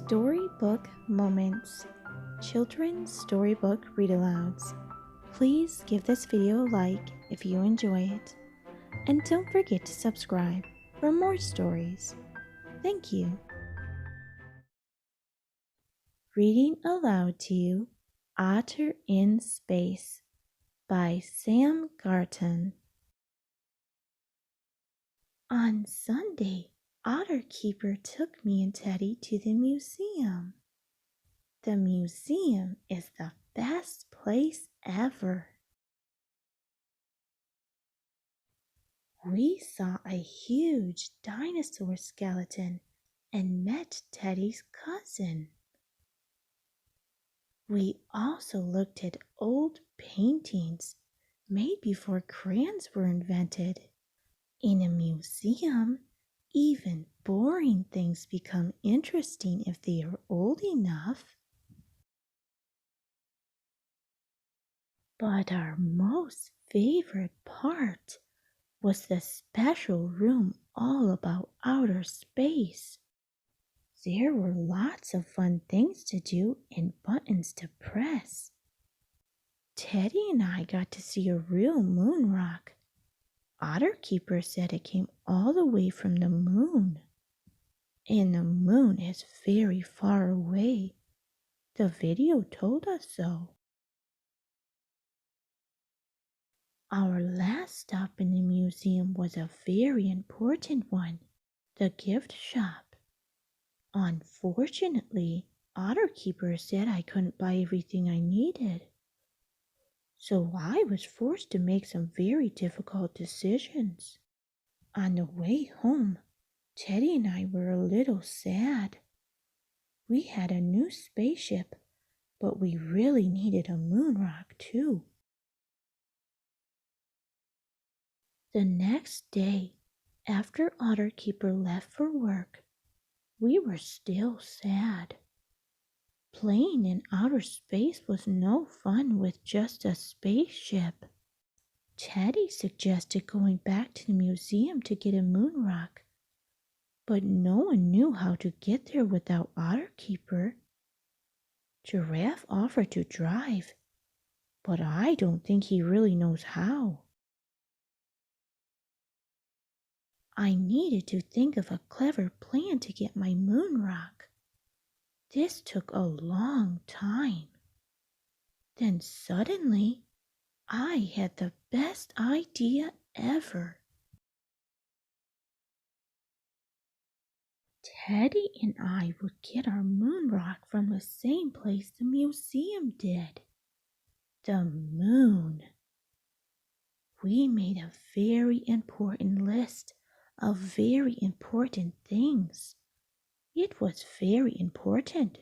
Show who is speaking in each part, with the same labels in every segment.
Speaker 1: Storybook Moments, Children's Storybook Read-Alouds. Please give this video a like if you enjoy it, and don't forget to subscribe for more stories. Thank you. Reading aloud to you, Otter in Space by Sam Garton. On Sunday, Otter Keeper took me and Teddy to the museum. The museum is the best place ever. We saw a huge dinosaur skeleton and met Teddy's cousin. We also looked at old paintings made before crayons were invented. In a museum, even boring things become interesting if they are old enough. But our most favorite part was the special room all about outer space. There were lots of fun things to do and buttons to press. Teddy and I got to see a real moon rock. Otter Keeper said it came all the way from the moon. And the moon is very far away. The video told us so. Our last stop in the museum was a very important one, the gift shop. Unfortunately, Otter Keeper said I couldn't buy everything I needed. So I was forced to make some very difficult decisions. On the way home, Teddy and I were a little sad. We had a new spaceship, but we really needed a moon rock too. The next day, after Otter Keeper left for work, we were still sad. Playing in outer space was no fun with just a spaceship. Teddy suggested going back to the museum to get a moon rock, but no one knew how to get there without Otter Keeper. Giraffe offered to drive, but I don't think he really knows how. I needed to think of a clever plan to get my moon rock. This took a long time. Then suddenly, I had the best idea ever. Teddy and I would get our moon rock from the same place the museum did, the moon. We made a very important list of very important things. It was very important.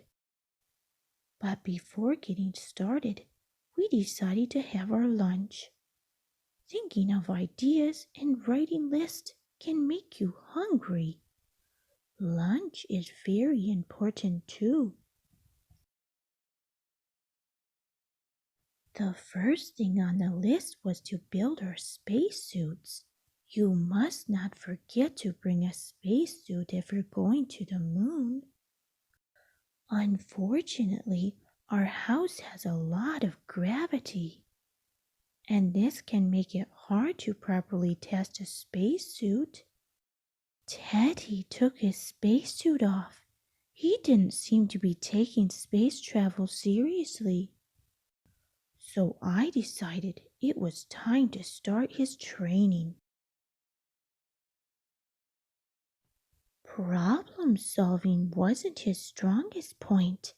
Speaker 1: But before getting started, we decided to have our lunch. Thinking of ideas and writing lists can make you hungry. Lunch is very important too. The first thing on the list was to build our spacesuits. You must not forget to bring a spacesuit if you're going to the moon. Unfortunately, our house has a lot of gravity, and this can make it hard to properly test a spacesuit. Teddy took his spacesuit off. He didn't seem to be taking space travel seriously. So I decided it was time to start his training. Problem solving wasn't his strongest point,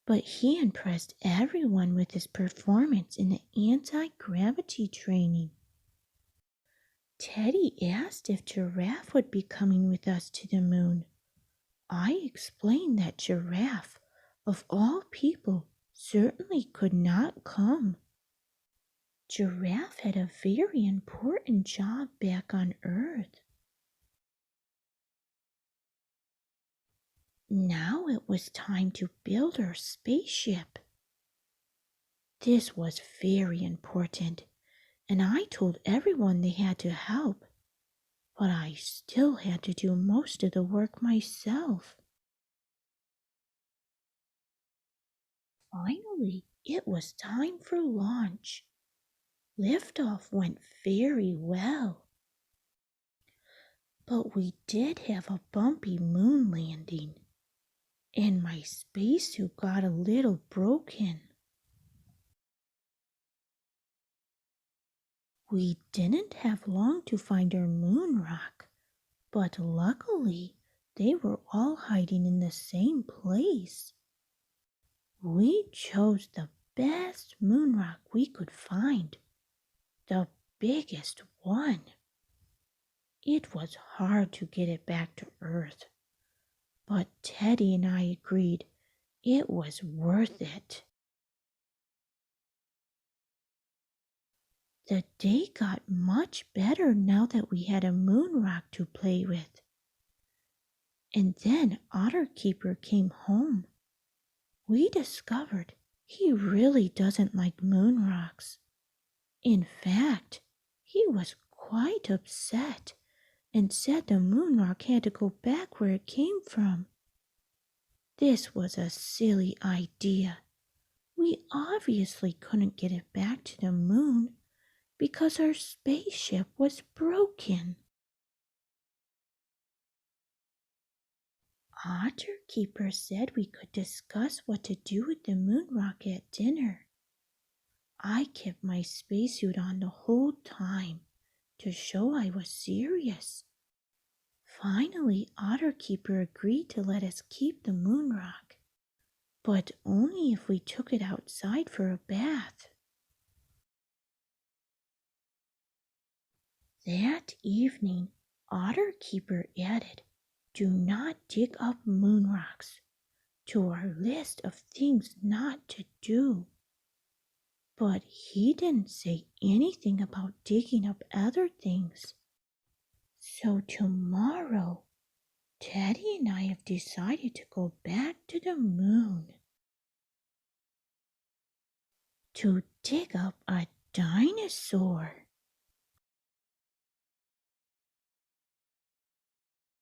Speaker 1: but he impressed everyone with his performance in the anti-gravity training. Teddy asked if Giraffe would be coming with us to the moon. I explained that Giraffe, of all people, certainly could not come. Giraffe had a very important job back on Earth. Now it was time to build our spaceship. This was very important, and I told everyone they had to help, but I still had to do most of the work myself. Finally, it was time for launch. Liftoff went very well. But we did have a bumpy moon landing, and my spacesuit got a little broken. We didn't have long to find our moon rock, but luckily they were all hiding in the same place. We chose the best moon rock we could find, the biggest one. It was hard to get it back to Earth, but Teddy and I agreed it was worth it. The day got much better now that we had a moon rock to play with. And then Otter Keeper came home. We discovered he really doesn't like moon rocks. In fact, he was quite upset and said the moon rock had to go back where it came from. This was a silly idea. We obviously couldn't get it back to the moon because our spaceship was broken. Otter Keeper said we could discuss what to do with the moon rock at dinner. I kept my spacesuit on the whole time to show I was serious. Finally, Otter Keeper agreed to let us keep the moon rock, but only if we took it outside for a bath. That evening, Otter Keeper added, "Do not dig up moon rocks" to our list of things not to do. But he didn't say anything about digging up other things. So tomorrow, Teddy and I have decided to go back to the moon to dig up a dinosaur.